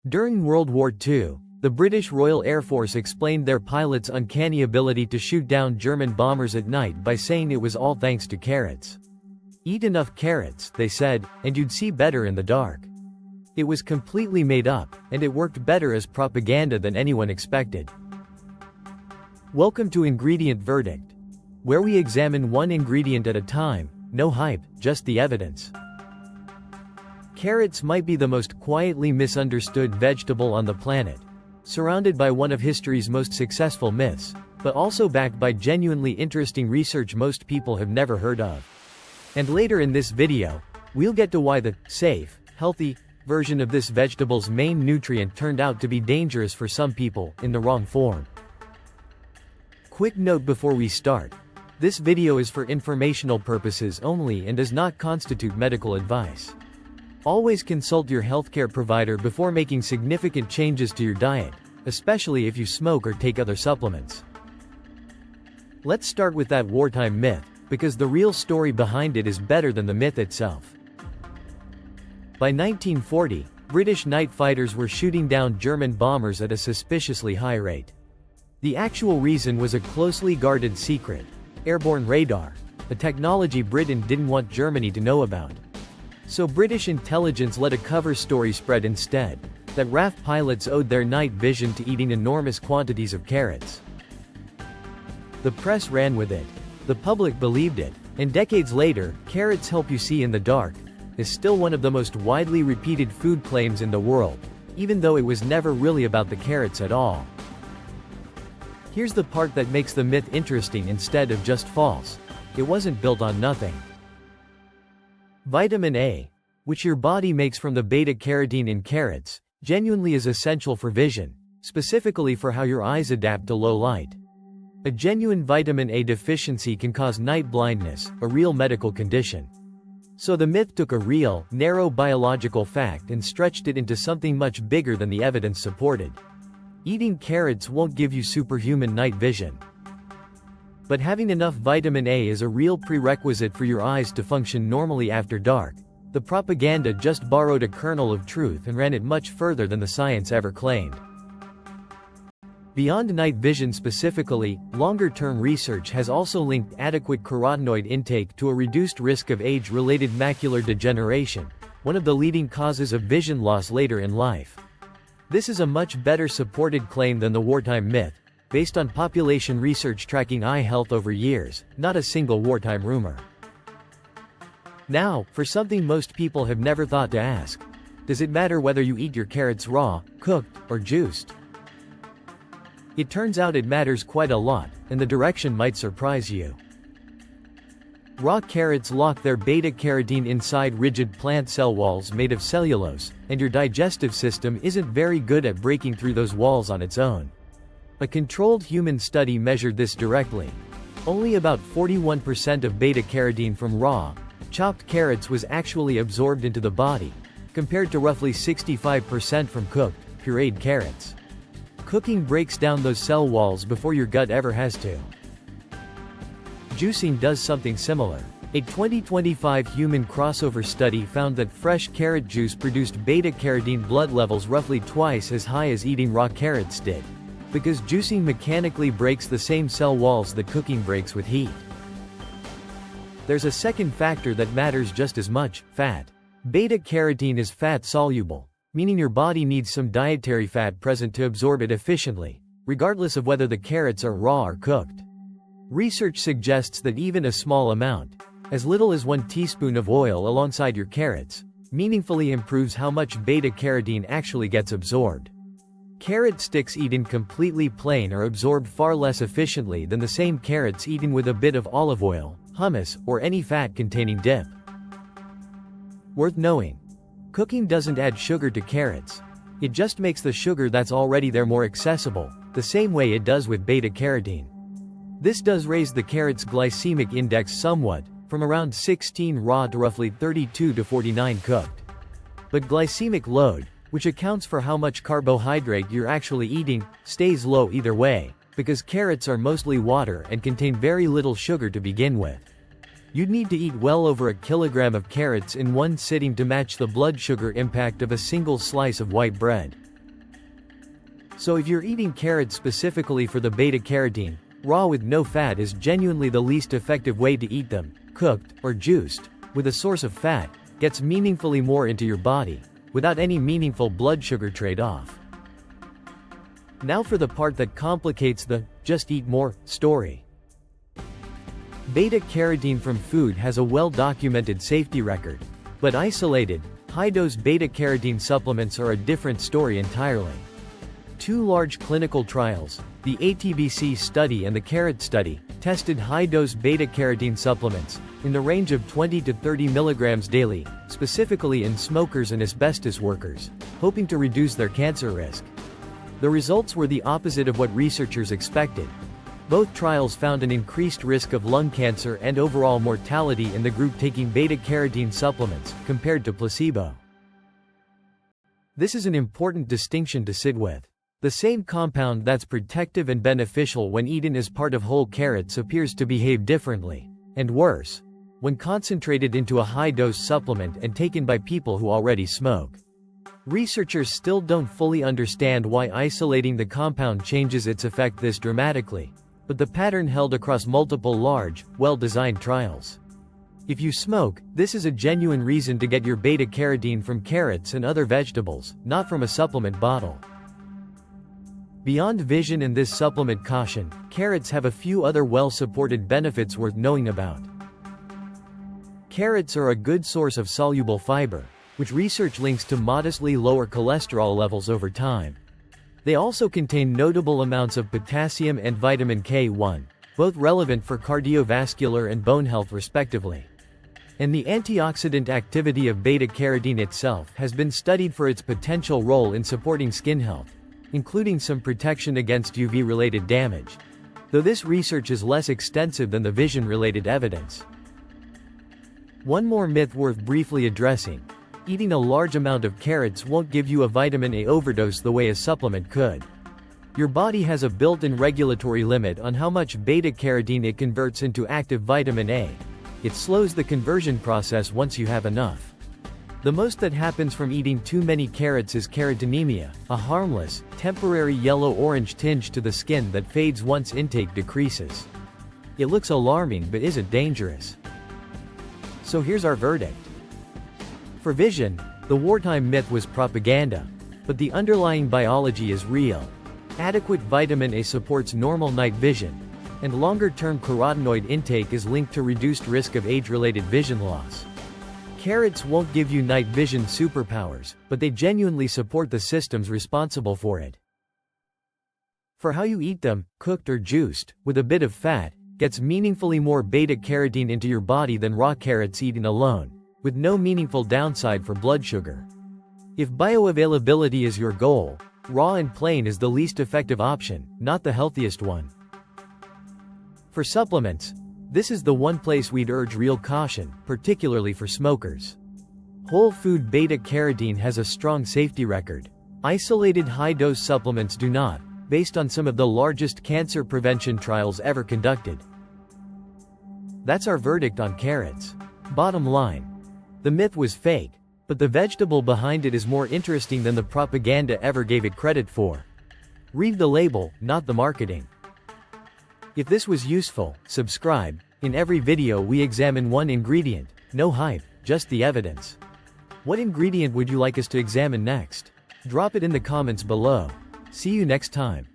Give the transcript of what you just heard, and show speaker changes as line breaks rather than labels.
During World War II, the British Royal Air Force explained their pilots' uncanny ability to shoot down German bombers at night by saying it was all thanks to carrots. "Eat enough carrots," they said, "and you'd see better in the dark." It was completely made up, and it worked better as propaganda than anyone expected. Welcome to Ingredient Verdict, where we examine one ingredient at a time, no hype, just the evidence. Carrots might be the most quietly misunderstood vegetable on the planet, surrounded by one of history's most successful myths, but also backed by genuinely interesting research most people have never heard of. And later in this video, we'll get to why the safe, healthy version of this vegetable's main nutrient turned out to be dangerous for some people in the wrong form. Quick note before we start. This video is for informational purposes only and does not constitute medical advice. Always consult your healthcare provider before making significant changes to your diet, especially if you smoke or take other supplements. Let's start with that wartime myth, because the real story behind it is better than the myth itself. By 1940, British night fighters were shooting down German bombers at a suspiciously high rate. The actual reason was a closely guarded secret: airborne radar, a technology Britain didn't want Germany to know about. So British intelligence let a cover story spread instead, that RAF pilots owed their night vision to eating enormous quantities of carrots. The press ran with it. The public believed it, and decades later, "carrots help you see in the dark" is still one of the most widely repeated food claims in the world, even though it was never really about the carrots at all. Here's the part that makes the myth interesting instead of just false. It wasn't built on nothing. Vitamin A, which your body makes from the beta-carotene in carrots, genuinely is essential for vision, specifically for how your eyes adapt to low light. A genuine vitamin A deficiency can cause night blindness, a real medical condition. So the myth took a real, narrow biological fact and stretched it into something much bigger than the evidence supported. Eating carrots won't give you superhuman night vision. But having enough vitamin A is a real prerequisite for your eyes to function normally after dark. The propaganda just borrowed a kernel of truth and ran it much further than the science ever claimed. Beyond night vision specifically, longer-term research has also linked adequate carotenoid intake to a reduced risk of age-related macular degeneration, one of the leading causes of vision loss later in life. This is a much better supported claim than the wartime myth, based on population research tracking eye health over years, not a single wartime rumor. Now, for something most people have never thought to ask. Does it matter whether you eat your carrots raw, cooked, or juiced? It turns out it matters quite a lot, and the direction might surprise you. Raw carrots lock their beta-carotene inside rigid plant cell walls made of cellulose, and your digestive system isn't very good at breaking through those walls on its own. A controlled human study measured this directly. Only about 41% of beta-carotene from raw, chopped carrots was actually absorbed into the body, compared to roughly 65% from cooked, pureed carrots. Cooking breaks down those cell walls before your gut ever has to. Juicing does something similar. A 2025 human crossover study found that fresh carrot juice produced beta-carotene blood levels roughly twice as high as eating raw carrots did, because juicing mechanically breaks the same cell walls that cooking breaks with heat. There's a second factor that matters just as much: fat. Beta-carotene is fat-soluble, meaning your body needs some dietary fat present to absorb it efficiently, regardless of whether the carrots are raw or cooked. Research suggests that even a small amount, as little as 1 teaspoon of oil alongside your carrots, meaningfully improves how much beta-carotene actually gets absorbed. Carrot sticks eaten completely plain are absorbed far less efficiently than the same carrots eaten with a bit of olive oil, hummus, or any fat-containing dip. Worth knowing: cooking doesn't add sugar to carrots. It just makes the sugar that's already there more accessible, the same way it does with beta-carotene. This does raise the carrot's glycemic index somewhat, from around 16 raw to roughly 32 to 49 cooked. But glycemic load, which accounts for how much carbohydrate you're actually eating, stays low either way, because carrots are mostly water and contain very little sugar to begin with. You'd need to eat well over a kilogram of carrots in one sitting to match the blood sugar impact of a single slice of white bread. So if you're eating carrots specifically for the beta-carotene, raw with no fat is genuinely the least effective way to eat them. Cooked, or juiced, with a source of fat, gets meaningfully more into your body, without any meaningful blood sugar trade-off. Now for the part that complicates the "just eat more" story. Beta-carotene from food has a well-documented safety record, but isolated, high-dose beta-carotene supplements are a different story entirely. Two large clinical trials, the ATBC study and the CAROT study, tested high-dose beta-carotene supplements, in the range of 20 to 30 milligrams daily, specifically in smokers and asbestos workers, hoping to reduce their cancer risk. The results were the opposite of what researchers expected. Both trials found an increased risk of lung cancer and overall mortality in the group taking beta-carotene supplements, compared to placebo. This is an important distinction to sit with. The same compound that's protective and beneficial when eaten as part of whole carrots appears to behave differently, and worse, when concentrated into a high-dose supplement and taken by people who already smoke. Researchers still don't fully understand why isolating the compound changes its effect this dramatically, but the pattern held across multiple large, well-designed trials. If you smoke, this is a genuine reason to get your beta-carotene from carrots and other vegetables, not from a supplement bottle. Beyond vision and this supplement caution, carrots have a few other well-supported benefits worth knowing about. Carrots are a good source of soluble fiber, which research links to modestly lower cholesterol levels over time. They also contain notable amounts of potassium and vitamin K1, both relevant for cardiovascular and bone health respectively. And the antioxidant activity of beta-carotene itself has been studied for its potential role in supporting skin health, including some protection against UV-related damage, though this research is less extensive than the vision-related evidence. One more myth worth briefly addressing: eating a large amount of carrots won't give you a vitamin A overdose the way a supplement could. Your body has a built-in regulatory limit on how much beta-carotene it converts into active vitamin A. It slows the conversion process once you have enough. The most that happens from eating too many carrots is carotenemia, a harmless, temporary yellow-orange tinge to the skin that fades once intake decreases. It looks alarming but isn't dangerous. So here's our verdict. For vision, the wartime myth was propaganda, but the underlying biology is real. Adequate vitamin A supports normal night vision, and longer-term carotenoid intake is linked to reduced risk of age-related vision loss. Carrots won't give you night vision superpowers, but they genuinely support the systems responsible for it. For how you eat them, cooked or juiced, with a bit of fat, gets meaningfully more beta-carotene into your body than raw carrots eaten alone, with no meaningful downside for blood sugar. If bioavailability is your goal, raw and plain is the least effective option, not the healthiest one. For supplements, this is the one place we'd urge real caution, particularly for smokers. Whole food beta-carotene has a strong safety record. Isolated high-dose supplements do not, based on some of the largest cancer prevention trials ever conducted. That's our verdict on carrots. Bottom line: the myth was fake, but the vegetable behind it is more interesting than the propaganda ever gave it credit for. Read the label, not the marketing. If this was useful, subscribe. In every video we examine one ingredient, no hype, just the evidence. What ingredient would you like us to examine next? Drop it in the comments below. See you next time.